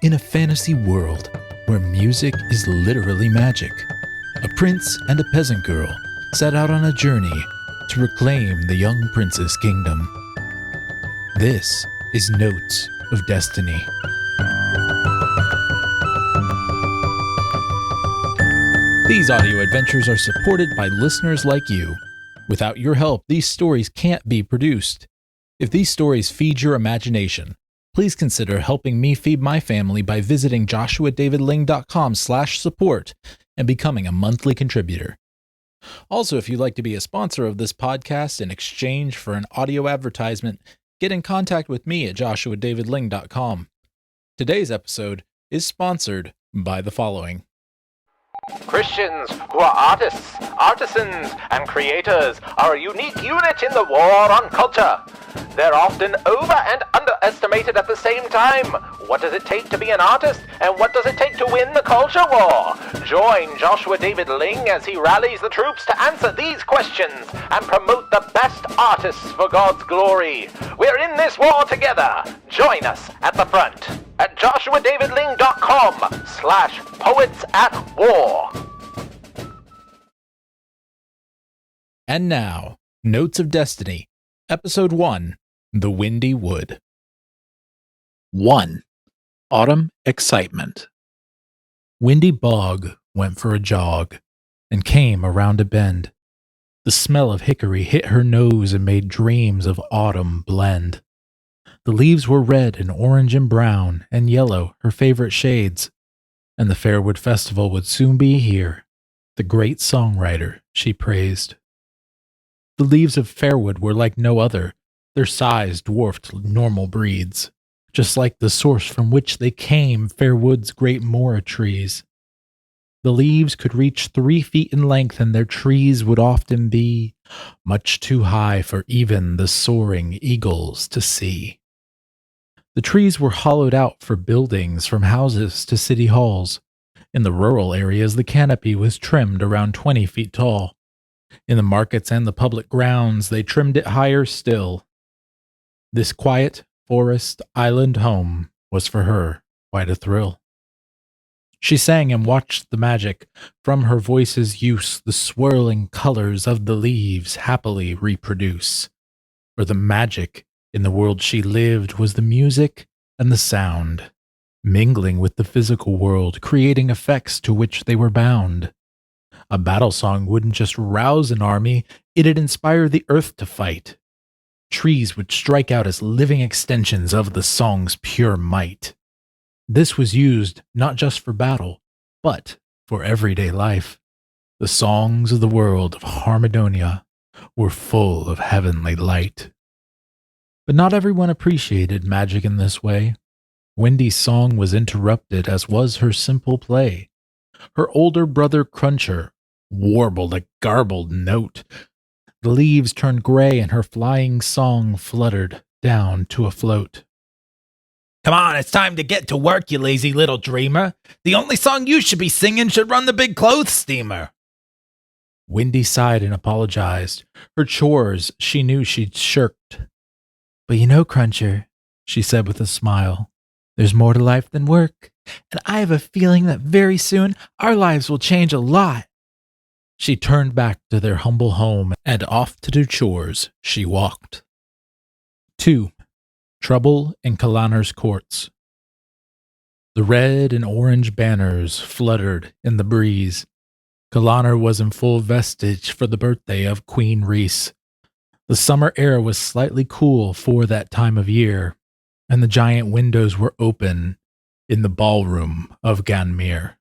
In a fantasy world where music is literally magic, a prince and a peasant girl set out on a journey to reclaim the young prince's kingdom. This is Notes of Destiny. These audio adventures are supported by listeners like you. Without your help, these stories can't be produced. If these stories feed your imagination, please consider helping me feed my family by visiting joshuadavidling.com/support and becoming a monthly contributor. Also, if you'd like to be a sponsor of this podcast in exchange for an audio advertisement, get in contact with me at joshuadavidling.com. Today's episode is sponsored by the following. Christians who are artists, artisans, and creators are a unique unit in the war on culture. They're often over and underestimated at the same time. What does it take to be an artist, and what does it take to win the culture war? Join Joshua David Ling as he rallies the troops to answer these questions and promote the best artists for God's glory. We're in this war together. Join us at the front at joshuadavidling.com/poets-at-war. And now, Notes of Destiny, Episode 1, The Windy Wood. 1. Autumn Excitement. Windy Bog went for a jog and came around a bend. The smell of hickory hit her nose and made dreams of autumn blend. The leaves were red and orange and brown and yellow, her favorite shades, and the Fairwood Festival would soon be here, the great songwriter she praised. The leaves of Fairwood were like no other, their size dwarfed normal breeds, just like the source from which they came, Fairwood's great mora trees. The leaves could reach 3 feet in length, and their trees would often be much too high for even the soaring eagles to see. The trees were hollowed out for buildings, from houses to city halls. In the rural areas, the canopy was trimmed around 20 feet tall. In the markets and the public grounds, they trimmed it higher still. This quiet forest island home was for her quite a thrill. She sang and watched the magic from her voice's use, the swirling colors of the leaves happily reproduce. For the magic in the world she lived was the music and the sound, mingling with the physical world, creating effects to which they were bound. A battle song wouldn't just rouse an army, it'd inspire the earth to fight. Trees would strike out as living extensions of the song's pure might. This was used not just for battle, but for everyday life. The songs of the world of Harmadonia were full of heavenly light. But not everyone appreciated magic in this way. Wendy's song was interrupted, as was her simple play. Her older brother Cruncher warbled a garbled note. The leaves turned gray and her flying song fluttered down to a float. Come on, it's time to get to work, you lazy little dreamer. The only song you should be singing should run the big clothes steamer. Wendy sighed and apologized. Her chores she knew she'd shirked. But you know, Cruncher, she said with a smile, there's more to life than work, and I have a feeling that very soon our lives will change a lot. She turned back to their humble home, and off to do chores she walked. 2. Trouble in Kalanar's Courts. The red and orange banners fluttered in the breeze. Kalanar was in full vestige for the birthday of Queen Rhys. The summer air was slightly cool for that time of year, and the giant windows were open in the ballroom of Ganmere.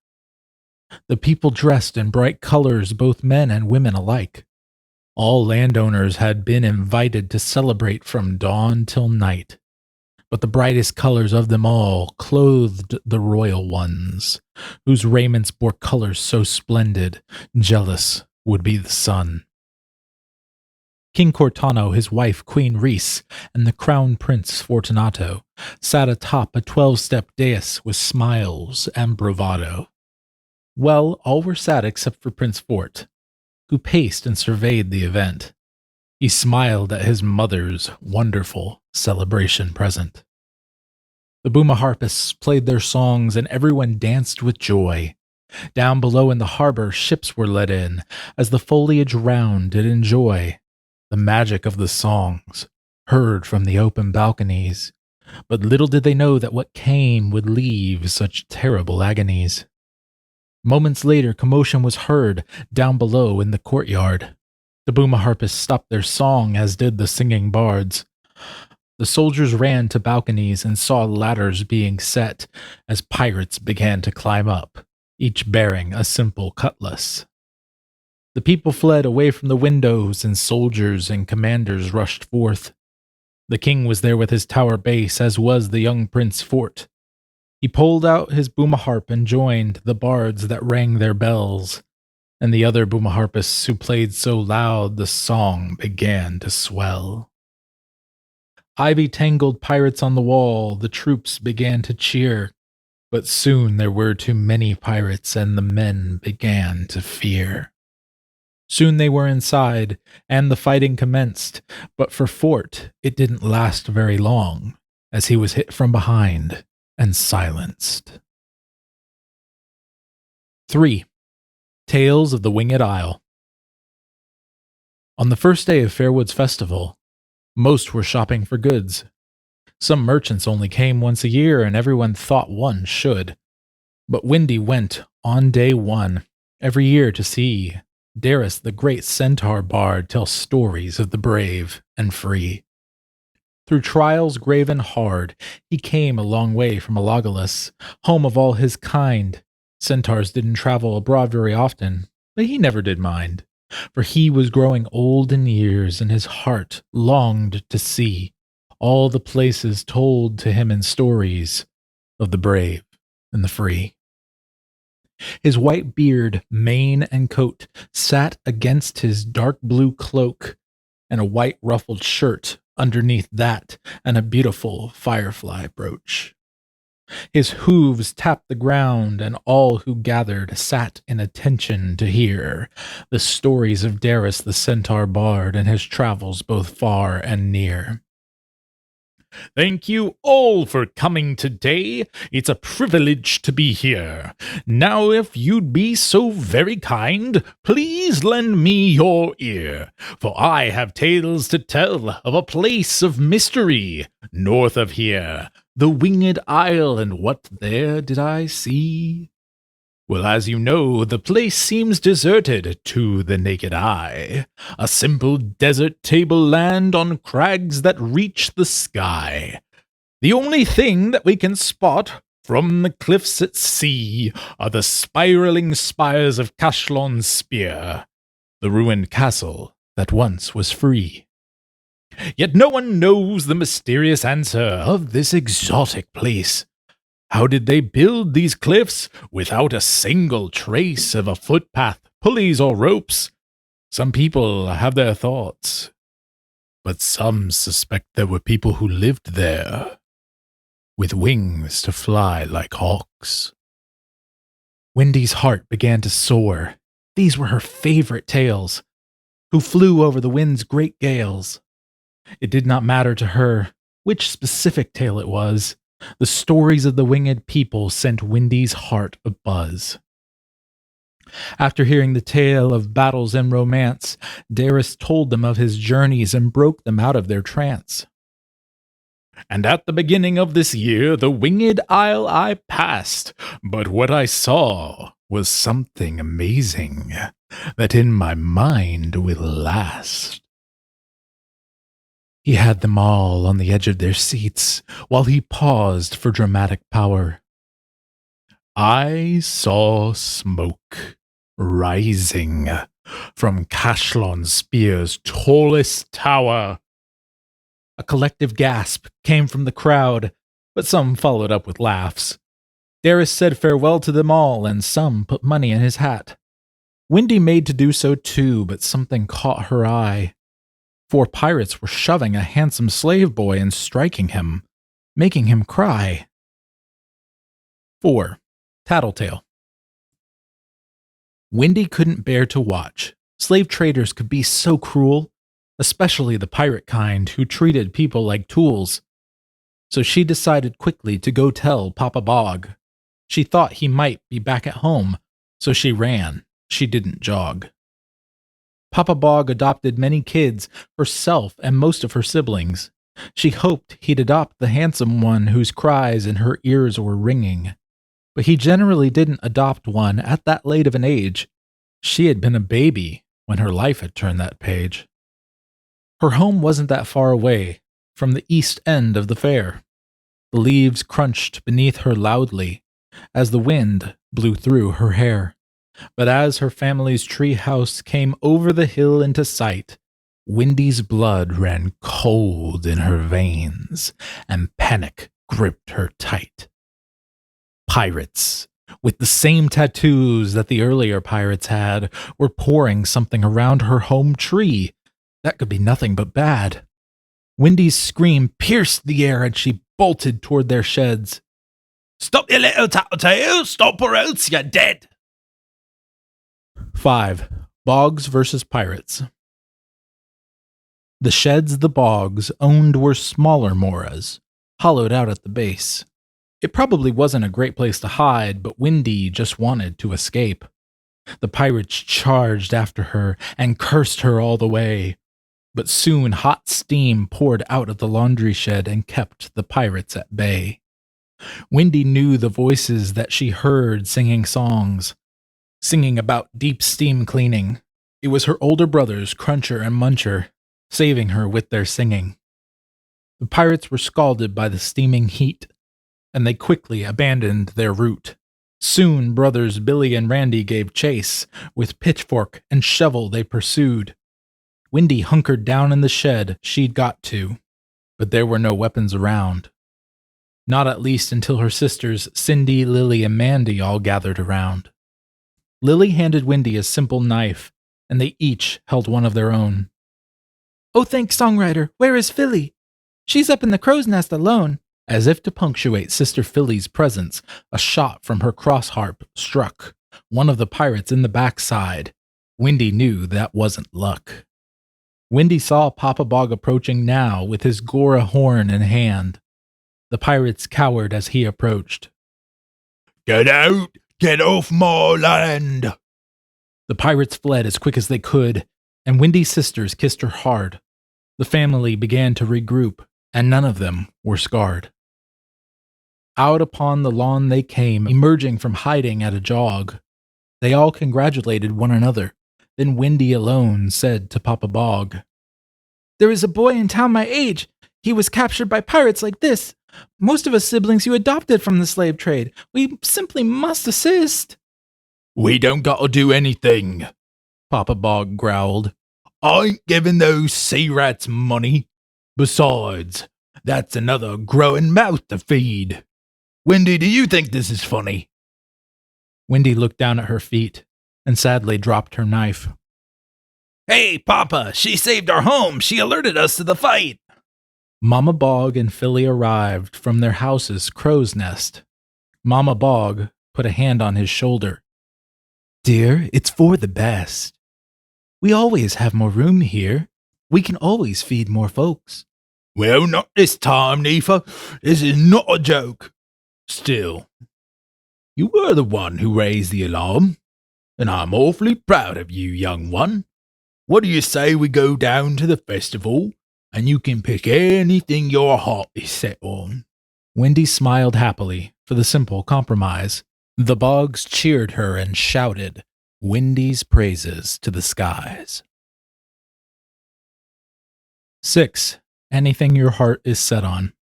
The people dressed in bright colors, both men and women alike. All landowners had been invited to celebrate from dawn till night, but the brightest colors of them all clothed the royal ones, whose raiments bore colors so splendid, jealous would be the sun. King Cortano, his wife Queen Rhys, and the Crown Prince Fortunato sat atop a 12-step dais with smiles and bravado. Well, all were sad except for Prince Fort, who paced and surveyed the event. He smiled at his mother's wonderful celebration present. The boomaharpists played their songs and everyone danced with joy. Down below in the harbor, ships were let in, as the foliage round did enjoy the magic of the songs, heard from the open balconies. But little did they know that what came would leave such terrible agonies. Moments later, commotion was heard down below in the courtyard. The boomaharpists stopped their song, as did the singing bards. The soldiers ran to balconies and saw ladders being set as pirates began to climb up, each bearing a simple cutlass. The people fled away from the windows, and soldiers and commanders rushed forth. The king was there with his tower base, as was the young prince Fort. He pulled out his boomaharp and joined the bards that rang their bells, and the other boomaharpists who played so loud the song began to swell. Ivy-tangled pirates on the wall, the troops began to cheer, but soon there were too many pirates and the men began to fear. Soon they were inside, and the fighting commenced, but for Fort it didn't last very long, as he was hit from behind and silenced. 3. Tales of the Winged Isle. On the first day of Fairwood's festival, most were shopping for goods. Some merchants only came once a year, and everyone thought one should. But Windy went on day one, every year to see Darius the great centaur bard tell stories of the brave and free. Through trials grave and hard, he came a long way from Elagabalus, home of all his kind. Centaurs didn't travel abroad very often, but he never did mind, for he was growing old in years, and his heart longed to see all the places told to him in stories of the brave and the free. His white beard, mane, and coat sat against his dark blue cloak, and a white ruffled shirt underneath that, and a beautiful firefly brooch. His hooves tapped the ground, and all who gathered sat in attention to hear the stories of Darius the centaur bard and his travels both far and near. Thank you all for coming today. It's a privilege to be here. Now, if you'd be so very kind, please lend me your ear, for I have tales to tell of a place of mystery north of here, the Winged Isle, and what there did I see? Well, as you know, the place seems deserted to the naked eye, a simple desert tableland on crags that reach the sky. The only thing that we can spot from the cliffs at sea are the spiraling spires of Kashlon's spear, the ruined castle that once was free. Yet no one knows the mysterious answer of this exotic place. How did they build these cliffs without a single trace of a footpath, pulleys, or ropes? Some people have their thoughts, but some suspect there were people who lived there, with wings to fly like hawks. Windy's heart began to soar. These were her favorite tales, who flew over the wind's great gales. It did not matter to her which specific tale it was. The stories of the winged people sent Windy's heart abuzz. After hearing the tale of battles and romance, Darius told them of his journeys and broke them out of their trance. And at the beginning of this year, the Winged Isle I passed, but what I saw was something amazing that in my mind will last. He had them all on the edge of their seats while he paused for dramatic power. I saw smoke rising from Kashlon Spear's tallest tower. A collective gasp came from the crowd, but some followed up with laughs. Darius said farewell to them all, and some put money in his hat. Windy made to do so too, but something caught her eye. 4 pirates were shoving a handsome slave boy and striking him, making him cry. 4. Tattletale. Windy couldn't bear to watch. Slave traders could be so cruel, especially the pirate kind who treated people like tools. So she decided quickly to go tell Papa Bog. She thought he might be back at home, so she ran. She didn't jog. Papa Bog adopted many kids, herself and most of her siblings. She hoped he'd adopt the handsome one whose cries in her ears were ringing. But he generally didn't adopt one at that late of an age. She had been a baby when her life had turned that page. Her home wasn't that far away, from the east end of the fair. The leaves crunched beneath her loudly, as the wind blew through her hair. But as her family's tree house came over the hill into sight, Wendy's blood ran cold in her veins, and panic gripped her tight. Pirates, with the same tattoos that the earlier pirates had, were pouring something around her home tree. That could be nothing but bad. Wendy's scream pierced the air as she bolted toward their sheds. "Stop, you little tattletale! Stop or else you're dead!" 5. Bogs versus Pirates. The sheds the Bogs owned were smaller moras, hollowed out at the base. It probably wasn't a great place to hide, but Wendy just wanted to escape. The pirates charged after her and cursed her all the way. But soon hot steam poured out of the laundry shed and kept the pirates at bay. Wendy knew the voices that she heard singing songs, singing about deep steam cleaning. It was her older brothers, Cruncher and Muncher, saving her with their singing. The pirates were scalded by the steaming heat, and they quickly abandoned their route. Soon brothers Billy and Randy gave chase. With pitchfork and shovel they pursued. Wendy hunkered down in the shed she'd got to, but there were no weapons around. Not at least until her sisters Cindy, Lily, and Mandy all gathered around. Lily handed Wendy a simple knife, and they each held one of their own. "Oh, thanks, songwriter. Where is Philly? She's up in the crow's nest alone." As if to punctuate Sister Philly's presence, a shot from her crossharp struck one of the pirates in the backside. Wendy knew that wasn't luck. Wendy saw Papa Bog approaching now with his Gora horn in hand. The pirates cowered as he approached. "Get out! Get off my land!" The pirates fled as quick as they could, and Wendy's sisters kissed her hard. The family began to regroup, and none of them were scarred. Out upon the lawn they came, emerging from hiding at a jog. They all congratulated one another. Then Wendy alone said to Papa Bog, "There is a boy in town my age. He was captured by pirates like this. Most of us siblings you adopted from the slave trade. We simply must assist." "We don't got to do anything," Papa Bog growled. "I ain't giving those sea rats money. Besides, that's another growing mouth to feed. Wendy, do you think this is funny?" Wendy looked down at her feet and sadly dropped her knife. "Hey, Papa, she saved our home. She alerted us to the fight." Mama Bog and Philly arrived from their house's crow's nest. Mama Bog put a hand on his shoulder. "Dear, it's for the best. We always have more room here. We can always feed more folks." "Well, not this time, Neefa. This is not a joke. Still, you were the one who raised the alarm, and I'm awfully proud of you, young one. What do you say we go down to the festival, and you can pick anything your heart is set on?" Wendy smiled happily for the simple compromise. The Bogs cheered her and shouted Wendy's praises to the skies. 6. Anything your heart is set on.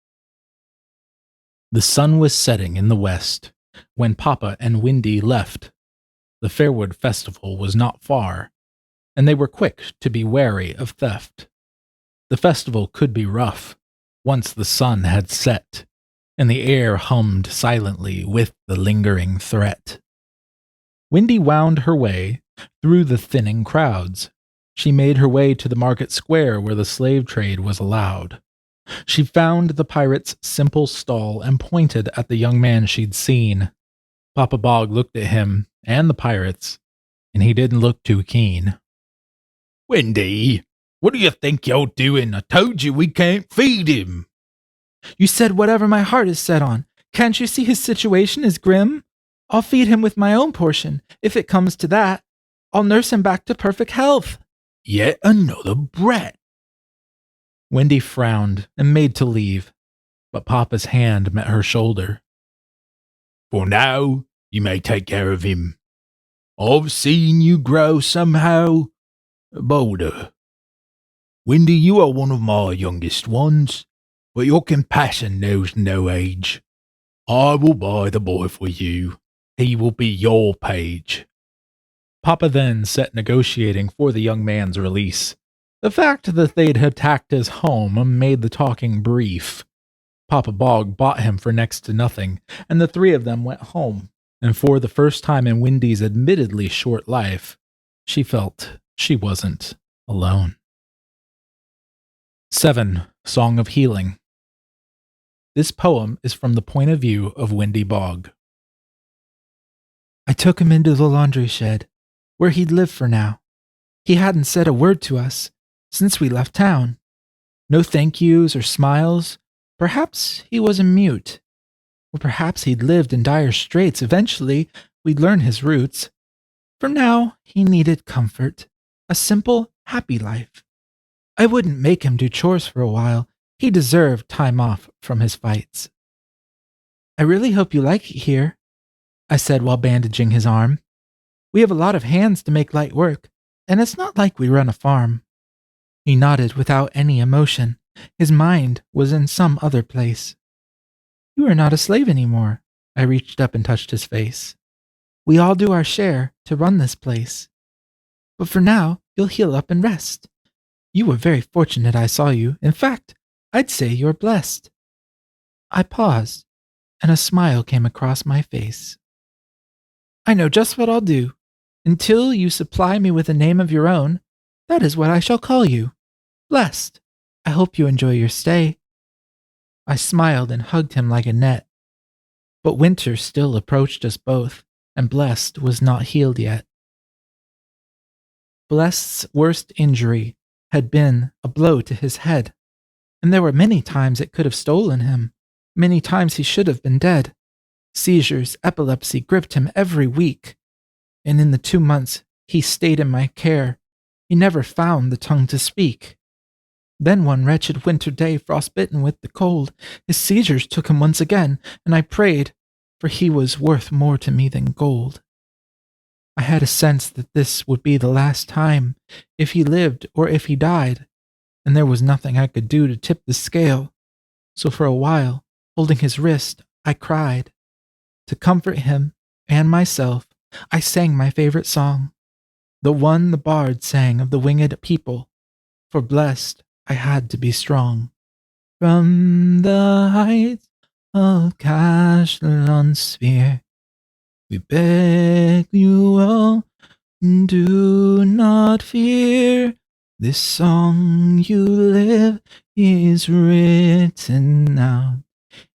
The sun was setting in the west when Papa and Wendy left. The Fairwood festival was not far, and they were quick to be wary of theft. The festival could be rough once the sun had set, and the air hummed silently with the lingering threat. Wendy wound her way through the thinning crowds. She made her way to the market square where the slave trade was allowed. She found the pirate's simple stall and pointed at the young man she'd seen. Papa Bog looked at him and the pirates, and he didn't look too keen. "Wendy, what do you think you're doing? I told you we can't feed him." You said whatever my heart is set on. Can't you see his situation is grim? I'll feed him with my own portion, if it comes to that. I'll nurse him back to perfect health. Yet another brat. Wendy frowned and made to leave, but Papa's hand met her shoulder. For now, you may take care of him. I've seen you grow somehow bolder. Wendy, you are one of my youngest ones, but your compassion knows no age. I will buy the boy for you. He will be your page. Papa then set negotiating for the young man's release. The fact that they'd attacked his home made the talking brief. Papa Bog bought him for next to nothing, and the three of them went home. And for the first time in Wendy's admittedly short life, she felt she wasn't alone. 7. Song of Healing. This poem is from the point of view of Wendy Bog. I took him into the laundry shed, where he'd live for now. He hadn't said a word to us since we left town. No thank yous or smiles. Perhaps he was a mute. Or perhaps he'd lived in dire straits. Eventually, we'd learn his roots. For now, he needed comfort. A simple, happy life. I wouldn't make him do chores for a while. He deserved time off from his fights. I really hope you like it here, I said while bandaging his arm. We have a lot of hands to make light work, and it's not like we run a farm. He nodded without any emotion. His mind was in some other place. You are not a slave anymore. I reached up and touched his face. We all do our share to run this place. But for now, you'll heal up and rest. You were very fortunate I saw you. In fact, I'd say you're blessed. I paused, and a smile came across my face. I know just what I'll do. Until you supply me with a name of your own, that is what I shall call you. Blessed. I hope you enjoy your stay. I smiled and hugged him like a net. But winter still approached us both, and Blessed was not healed yet. Blessed's worst injury had been a blow to his head, and there were many times it could have stolen him. Many times he should have been dead. Seizures, epilepsy gripped him every week, and in the 2 months he stayed in my care, he never found the tongue to speak. Then one wretched winter day, frostbitten with the cold, his seizures took him once again, and I prayed, for he was worth more to me than gold. I had a sense that this would be the last time, if he lived or if he died, and there was nothing I could do to tip the scale. So for a while, holding his wrist, I cried. To comfort him and myself, I sang my favorite song, the one the bard sang of the winged people, for blessed I had to be strong. From the heights of Cashlon's sphere, we beg you all, do not fear. This song you live is written out.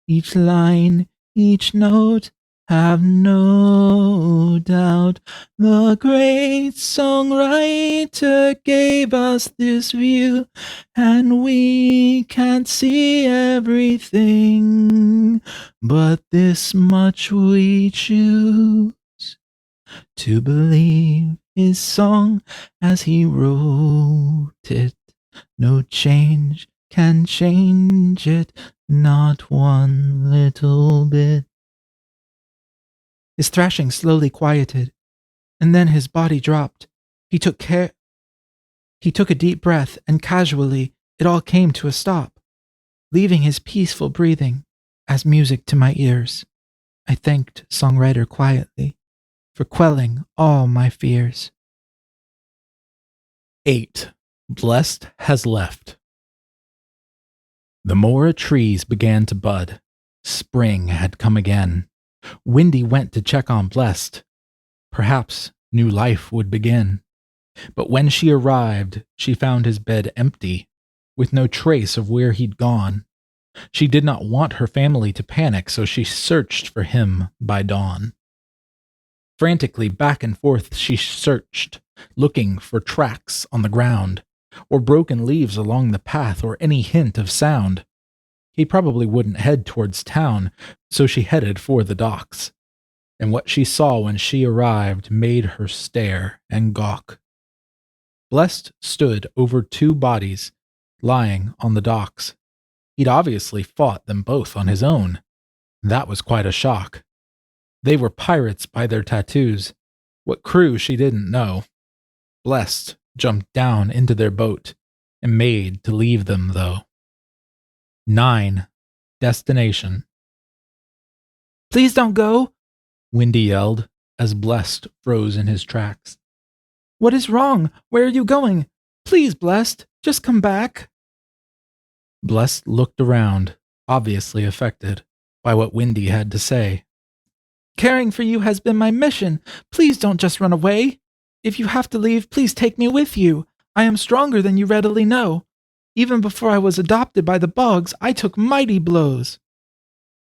Each line, each note, have no doubt. The great songwriter gave us this view, and we can't see everything, but this much we choose, to believe his song as he wrote it. No change can change it, not one little bit. His thrashing slowly quieted, and then his body dropped. He took a deep breath, and casually it all came to a stop, leaving his peaceful breathing as music to my ears. I thanked songwriter quietly for quelling all my fears. 8. Blessed has left. The more trees began to bud. Spring had come again. Wendy went to check on Blessed. Perhaps new life would begin. But when she arrived, she found his bed empty, with no trace of where he'd gone. She did not want her family to panic, so she searched for him by dawn. Frantically back and forth she searched, looking for tracks on the ground, or broken leaves along the path, or any hint of sound. he probably wouldn't head towards town, so she headed for the docks. And what she saw when she arrived made her stare and gawk. Blessed stood over 2 bodies lying on the docks. He'd obviously fought them both on his own. That was quite a shock. They were pirates by their tattoos. What crew she didn't know. Blessed jumped down into their boat and made to leave them, though. 9. Destination. Please don't go! Windy yelled as Blessed froze in his tracks. What is wrong? Where are you going? Please, Blessed, just come back. Blessed looked around, obviously affected by what Windy had to say. Caring for you has been my mission. Please don't just run away. If you have to leave, please take me with you. I am stronger than you readily know. Even before I was adopted by the Boggs, I took mighty blows.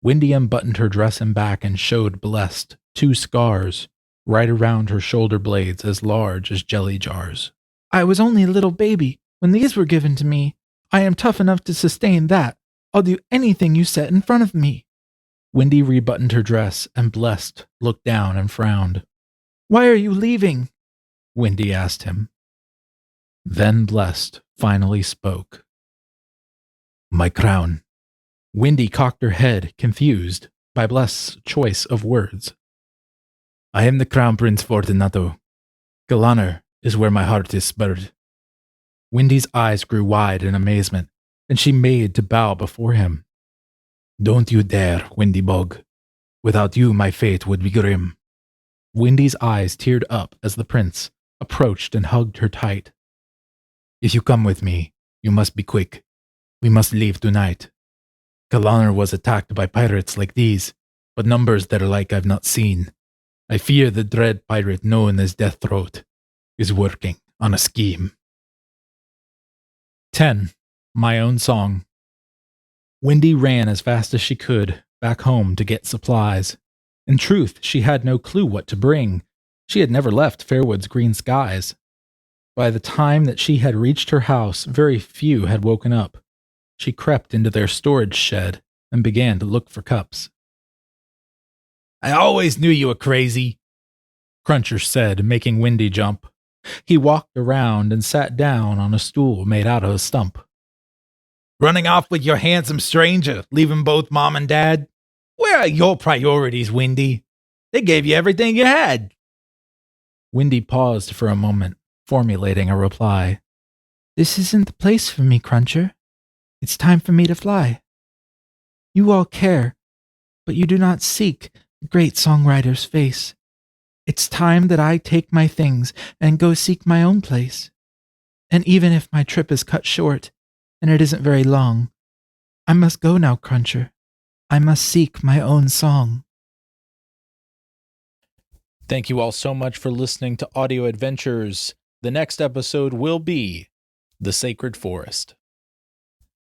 Windy unbuttoned her dress and back and showed Blessed 2 scars right around her shoulder blades as large as jelly jars. I was only a little baby when these were given to me. I am tough enough to sustain that. I'll do anything you set in front of me. Windy rebuttoned her dress and Blessed looked down and frowned. Why are you leaving? Windy asked him. Then Blessed finally spoke. My crown. Windy cocked her head, confused by Blessed's choice of words. I am the Crown Prince Fortunato. Galaner is where my heart is buried. Windy's eyes grew wide in amazement, and she made to bow before him. Don't you dare, Windy Bog. Without you, my fate would be grim. Windy's eyes teared up as the prince approached and hugged her tight. If you come with me, you must be quick. We must leave tonight. Galaner was attacked by pirates like these, but numbers that are like I've not seen. I fear the dread pirate known as Dethroned is working on a scheme. 10. My Own Song. Windy ran as fast as she could back home to get supplies. In truth, she had no clue what to bring. She had never left Fairwood's green skies. By the time that she had reached her house, very few had woken up. She crept into their storage shed and began to look for cups. I always knew you were crazy, Cruncher said, making Windy jump. He walked around and sat down on a stool made out of a stump. Running off with your handsome stranger, leaving both Mom and Dad? Where are your priorities, Windy? They gave you everything you had. Windy paused for a moment, formulating a reply. This isn't the place for me, Cruncher. It's time for me to fly. You all care, but you do not seek the great songwriter's face. It's time that I take my things and go seek my own place. And even if my trip is cut short, and it isn't very long, I must go now, Cruncher. I must seek my own song. Thank you all so much for listening to Audio Adventures. The next episode will be The Sacred Forest.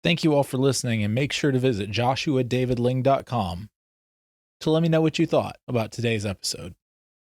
Thank you all for listening, and make sure to visit joshuadavidling.com to let me know what you thought about today's episode.